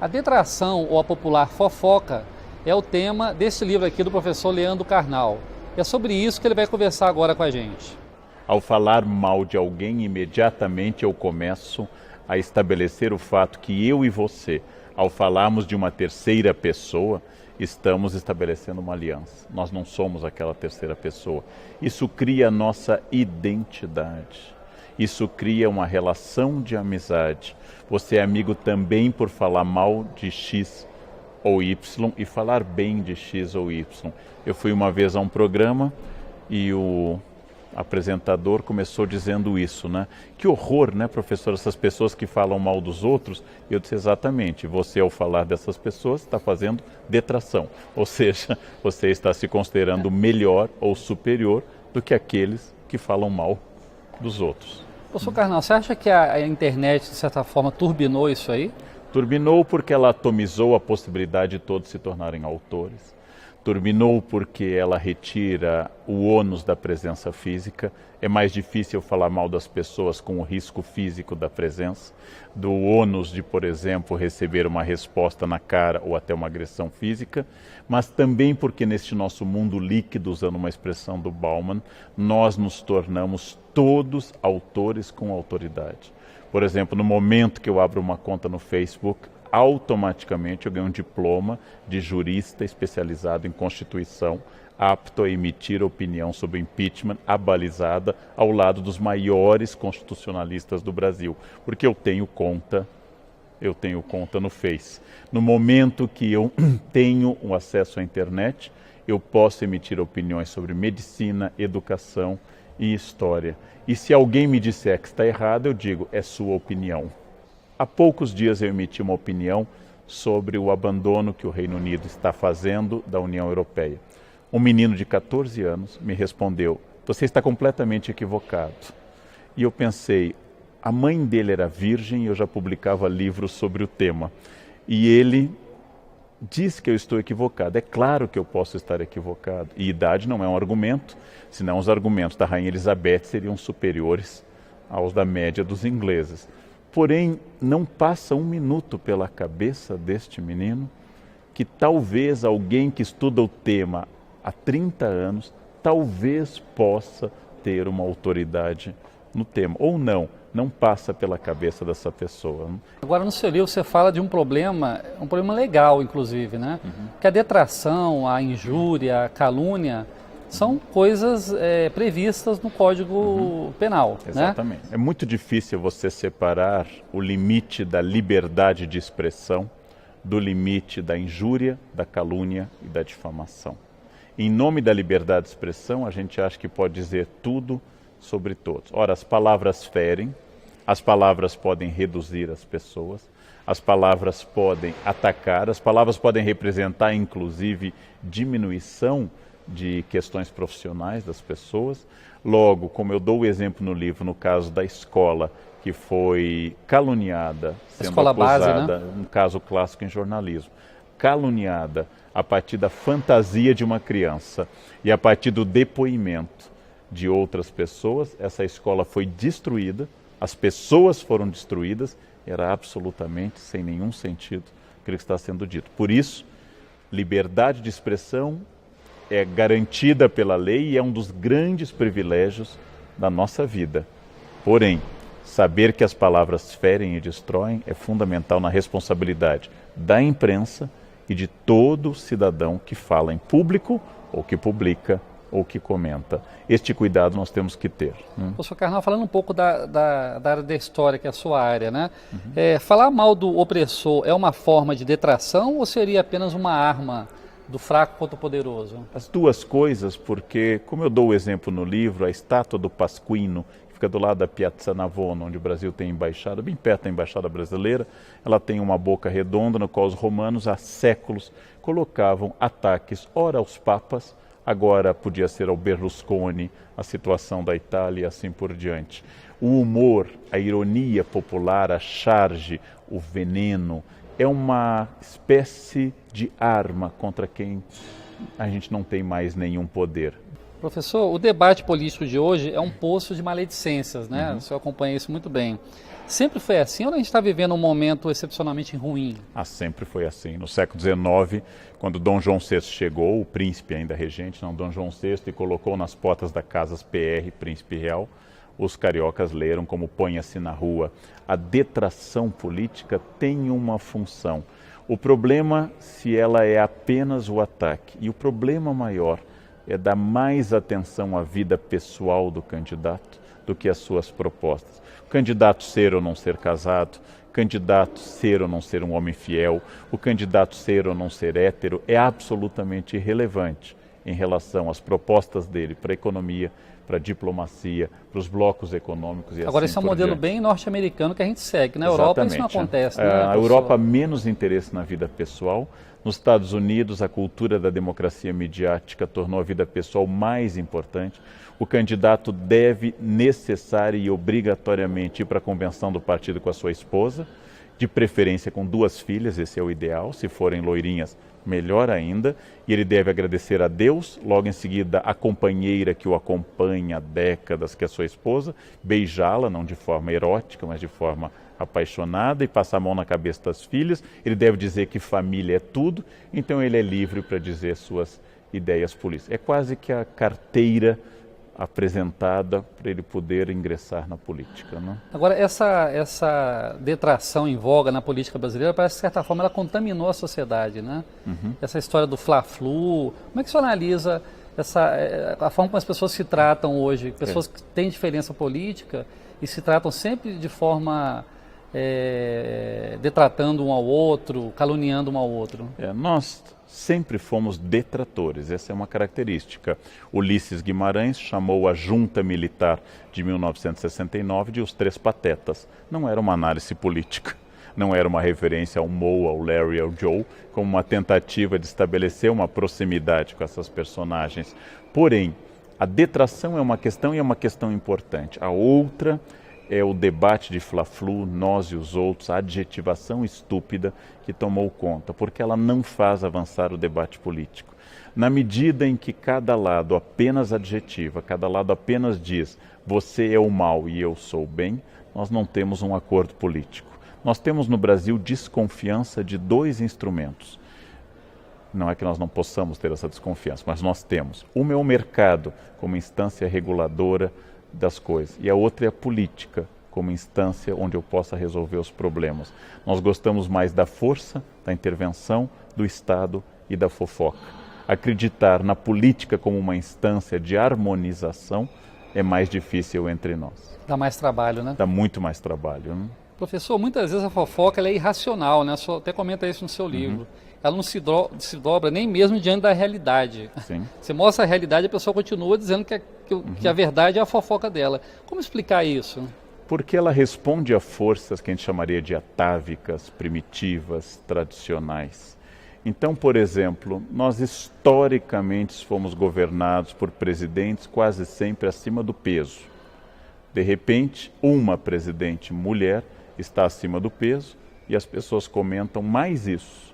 A detração ou a popular fofoca é o tema desse livro aqui do professor Leandro Carnal. É sobre isso que ele vai conversar agora com a gente. Ao falar mal de alguém, imediatamente eu começo a estabelecer o fato que eu e você, ao falarmos de uma terceira pessoa, estamos estabelecendo uma aliança. Nós não somos aquela terceira pessoa. Isso cria a nossa identidade. Isso cria uma relação de amizade. Você é amigo também por falar mal de X ou Y e falar bem de X ou Y. Eu fui uma vez a um programa e o apresentador começou dizendo isso, né? Que horror, né, professor, essas pessoas que falam mal dos outros. Eu disse exatamente, você ao falar dessas pessoas está fazendo detração. Ou seja, você está se considerando melhor ou superior do que aqueles que falam mal dos outros. Professor Carnal, você acha que a internet, de certa forma, turbinou isso aí? Turbinou porque ela atomizou a possibilidade de todos se tornarem autores. Turbinou porque ela retira o ônus da presença física. É mais difícil falar mal das pessoas com o risco físico da presença, do ônus de, por exemplo, receber uma resposta na cara ou até uma agressão física, mas também porque neste nosso mundo líquido, usando uma expressão do Bauman, nós nos tornamos todos autores com autoridade. Por exemplo, no momento que eu abro uma conta no Facebook, automaticamente eu ganho um diploma de jurista especializado em Constituição, apto a emitir opinião sobre impeachment abalizada ao lado dos maiores constitucionalistas do Brasil, porque eu tenho conta no Face. No momento que eu tenho um acesso à internet, eu posso emitir opiniões sobre medicina, educação e história. E se alguém me disser que está errado, eu digo, é sua opinião. Há poucos dias eu emiti uma opinião sobre o abandono que o Reino Unido está fazendo da União Europeia. Um menino de 14 anos me respondeu, você está completamente equivocado. E eu pensei, a mãe dele era virgem e eu já publicava livros sobre o tema. E ele diz que eu estou equivocado. É claro que eu posso estar equivocado. E idade não é um argumento, senão os argumentos da Rainha Elizabeth seriam superiores aos da média dos ingleses. Porém, não passa um minuto pela cabeça deste menino que talvez alguém que estuda o tema há 30 anos, talvez possa ter uma autoridade no tema. Ou não passa pela cabeça dessa pessoa. Agora, no seu livro, você fala de um problema legal, inclusive, né? Que a detração, a injúria, a calúnia são coisas previstas no Código Penal. Exatamente. Né? É muito difícil você separar o limite da liberdade de expressão do limite da injúria, da calúnia e da difamação. Em nome da liberdade de expressão, a gente acha que pode dizer tudo sobre todos. Ora, as palavras ferem, as palavras podem reduzir as pessoas, as palavras podem atacar, as palavras podem representar, inclusive, diminuição de questões profissionais das pessoas. Logo, como eu dou o exemplo no livro, no caso da escola que foi caluniada, sendo escola acusada, base, né? um caso clássico em jornalismo, caluniada a partir da fantasia de uma criança e a partir do depoimento de outras pessoas, essa escola foi destruída, as pessoas foram destruídas, era absolutamente sem nenhum sentido aquilo que está sendo dito. Por isso, liberdade de expressão é garantida pela lei e é um dos grandes privilégios da nossa vida. Porém, saber que as palavras ferem e destroem é fundamental na responsabilidade da imprensa e de todo cidadão que fala em público ou que publica ou que comenta. Este cuidado nós temos que ter. Professor Carnal, falando um pouco da área da história, que é a sua área, né? Falar mal do opressor é uma forma de detração ou seria apenas uma arma do fraco contra o poderoso? As duas coisas, porque, como eu dou o exemplo no livro, a estátua do Pasquino, que fica do lado da Piazza Navona, onde o Brasil tem embaixada, bem perto da embaixada brasileira, ela tem uma boca redonda no qual os romanos há séculos colocavam ataques, ora aos papas, agora podia ser ao Berlusconi, a situação da Itália e assim por diante. O humor, a ironia popular, a charge, o veneno, é uma espécie de arma contra quem a gente não tem mais nenhum poder. Professor, o debate político de hoje é um poço de maledicências, né? O senhor acompanha isso muito bem. Sempre foi assim ou a gente está vivendo um momento excepcionalmente ruim? Sempre foi assim. No século XIX, quando Dom João VI chegou, o príncipe ainda regente, não Dom João VI, e colocou nas portas da Casas PR, Príncipe Real, os cariocas leram como Ponha-se na Rua. A detração política tem uma função. O problema se ela é apenas o ataque. E o problema maior é dar mais atenção à vida pessoal do candidato do que às suas propostas. O candidato ser ou não ser casado, o candidato ser ou não ser um homem fiel, o candidato ser ou não ser hétero é absolutamente irrelevante em relação às propostas dele para a economia, para a diplomacia, para os blocos econômicos e Agora, assim esse é um por modelo diante. bem norte-americano que a gente segue. Na Europa isso não acontece. Né, a professor? Europa menos interesse na vida pessoal. Nos Estados Unidos, a cultura da democracia midiática tornou a vida pessoal mais importante. O candidato deve necessária e obrigatoriamente ir para a convenção do partido com a sua esposa, de preferência com 2 filhas, esse é o ideal. Se forem loirinhas, melhor ainda. E ele deve agradecer a Deus, logo em seguida a companheira que o acompanha há décadas, que é a sua esposa, beijá-la, não de forma erótica, mas de forma apaixonada, e passar a mão na cabeça das filhas. Ele deve dizer que família é tudo, então ele é livre para dizer suas ideias políticas. É quase que a carteira apresentada para ele poder ingressar na política. Não? Agora, essa detração em voga na política brasileira, parece que, de certa forma, ela contaminou a sociedade, né? Essa história do Fla-Flu, como é que você analisa a forma como as pessoas se tratam hoje? Pessoas que têm diferença política e se tratam sempre de forma detratando um ao outro, caluniando um ao outro. Nós sempre fomos detratores, essa é uma característica. Ulisses Guimarães chamou a junta militar de 1969 de os 3 patetas. Não era uma análise política, não era uma referência ao Moe, ao Larry, ao Joe, como uma tentativa de estabelecer uma proximidade com essas personagens. Porém, a detração é uma questão e é uma questão importante. A outra é o debate de Fla-Flu, nós e os outros, a adjetivação estúpida que tomou conta, porque ela não faz avançar o debate político. Na medida em que cada lado apenas adjetiva, cada lado apenas diz você é o mal e eu sou o bem, nós não temos um acordo político. Nós temos no Brasil desconfiança de 2 instrumentos. Não é que nós não possamos ter essa desconfiança, mas nós temos. Uma é o mercado como instância reguladora das coisas, e a outra é a política como instância onde eu possa resolver os problemas. Nós gostamos mais da força, da intervenção, do Estado e da fofoca. Acreditar na política como uma instância de harmonização é mais difícil entre nós. Dá mais trabalho, né? Dá muito mais trabalho, né? Professor, muitas vezes a fofoca ela é irracional, né? O senhor até comenta isso no seu livro. Ela não se dobra nem mesmo diante da realidade. Sim. Você mostra a realidade e a pessoa continua dizendo que a verdade é a fofoca dela. Como explicar isso? Porque ela responde a forças que a gente chamaria de atávicas, primitivas, tradicionais. Então, por exemplo, nós historicamente fomos governados por presidentes quase sempre acima do peso. De repente, uma presidente mulher está acima do peso e as pessoas comentam mais isso,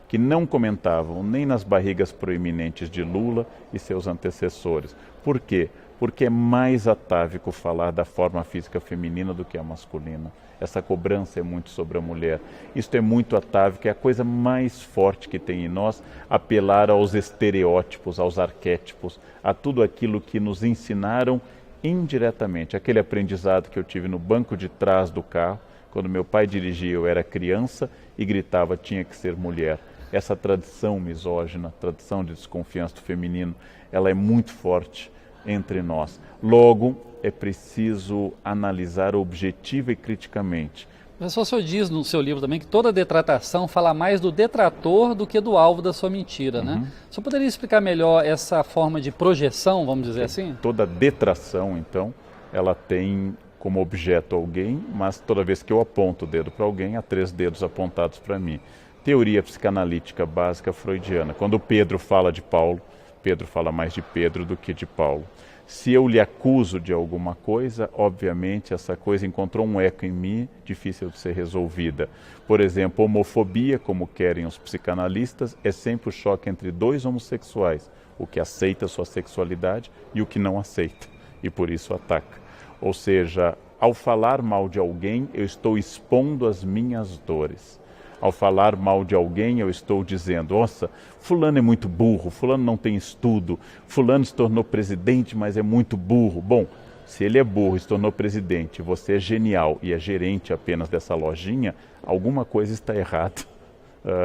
que não comentavam nem nas barrigas proeminentes de Lula e seus antecessores. Por quê? Porque é mais atávico falar da forma física feminina do que a masculina. Essa cobrança é muito sobre a mulher. Isto é muito atávico, é a coisa mais forte que tem em nós, apelar aos estereótipos, aos arquétipos, a tudo aquilo que nos ensinaram indiretamente. Aquele aprendizado que eu tive no banco de trás do carro, quando meu pai dirigia, eu era criança e gritava, tinha que ser mulher. Essa tradição misógina, tradição de desconfiança do feminino, ela é muito forte entre nós. Logo, é preciso analisar objetiva e criticamente. Professor, o senhor diz no seu livro também que toda detratação fala mais do detrator do que do alvo da sua mentira, né? O senhor poderia explicar melhor essa forma de projeção, vamos dizer assim? Toda detração, então, ela tem como objeto alguém, mas toda vez que eu aponto o dedo para alguém, há 3 dedos apontados para mim. Teoria psicanalítica básica freudiana. Quando Pedro fala de Paulo, Pedro fala mais de Pedro do que de Paulo. Se eu lhe acuso de alguma coisa, obviamente essa coisa encontrou um eco em mim, difícil de ser resolvida. Por exemplo, homofobia, como querem os psicanalistas, é sempre o choque entre 2 homossexuais, o que aceita sua sexualidade e o que não aceita, e por isso ataca. Ou seja, Ao falar mal de alguém, eu estou expondo as minhas dores. Ao falar mal de alguém, eu estou dizendo, nossa, fulano é muito burro, fulano não tem estudo, fulano se tornou presidente, mas é muito burro. Bom, se ele é burro e se tornou presidente, você é genial e é gerente apenas dessa lojinha, alguma coisa está errada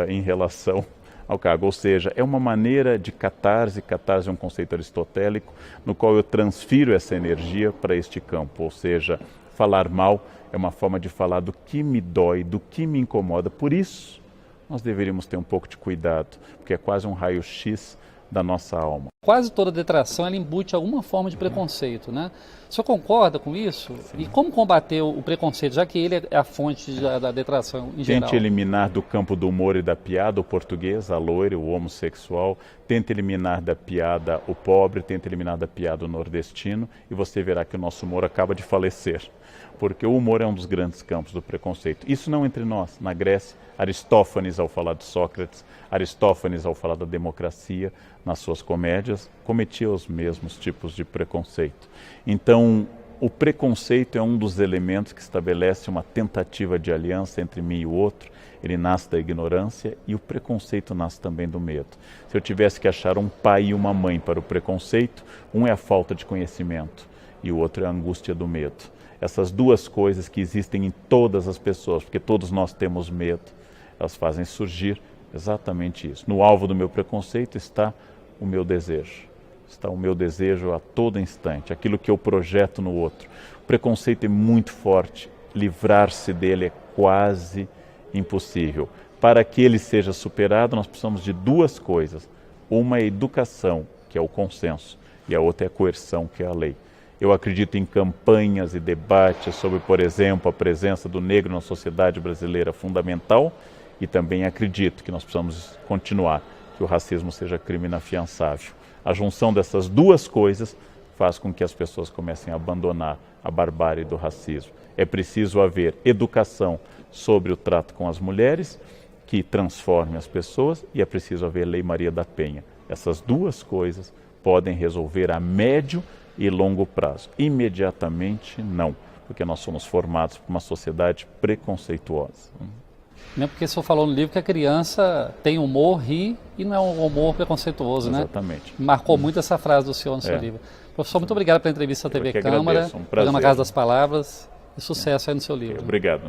em relação ao cargo. Ou seja, é uma maneira de catarse. Catarse é um conceito aristotélico no qual eu transfiro essa energia para este campo. Ou seja, falar mal é uma forma de falar do que me dói, do que me incomoda. Por isso, nós deveríamos ter um pouco de cuidado, porque é quase um raio-x da nossa alma. Quase toda detração ela embute alguma forma de preconceito, né? O senhor concorda com isso? Sim. E como combater o preconceito, já que ele é a fonte da detração em geral? Tente eliminar do campo do humor e da piada o português, a loira, o homossexual. Tente eliminar da piada o pobre, tente eliminar da piada o nordestino e você verá que o nosso humor acaba de falecer. Porque o humor é um dos grandes campos do preconceito. Isso não entre nós. Na Grécia, Aristófanes, ao falar de Sócrates, Aristófanes, ao falar da democracia, nas suas comédias, cometia os mesmos tipos de preconceito. Então, o preconceito é um dos elementos que estabelece uma tentativa de aliança entre mim e o outro. Ele nasce da ignorância e o preconceito nasce também do medo. Se eu tivesse que achar um pai e uma mãe para o preconceito, um é a falta de conhecimento e o outro é a angústia do medo. Essas duas coisas que existem em todas as pessoas, porque todos nós temos medo, elas fazem surgir exatamente isso. No alvo do meu preconceito está o meu desejo. Está o meu desejo a todo instante, aquilo que eu projeto no outro. O preconceito é muito forte, livrar-se dele é quase impossível. Para que ele seja superado, nós precisamos de duas coisas. Uma é a educação, que é o consenso, e a outra é a coerção, que é a lei. Eu acredito em campanhas e debates sobre, por exemplo, a presença do negro na sociedade brasileira fundamental e também acredito que nós precisamos continuar, que o racismo seja crime inafiançável. A junção dessas duas coisas faz com que as pessoas comecem a abandonar a barbárie do racismo. É preciso haver educação sobre o trato com as mulheres, que transforme as pessoas, e é preciso haver Lei Maria da Penha. Essas duas coisas podem resolver a médio e longo prazo. Imediatamente, não, porque nós somos formados por uma sociedade preconceituosa. Não é porque o senhor falou no livro que a criança tem humor, ri, e não é um humor preconceituoso, né? Exatamente. Marcou muito essa frase do senhor no seu livro. Professor, muito obrigado pela entrevista à TV Câmara, agradeço, um prazer. programa Casa das Palavras, e sucesso aí no seu livro. Obrigado.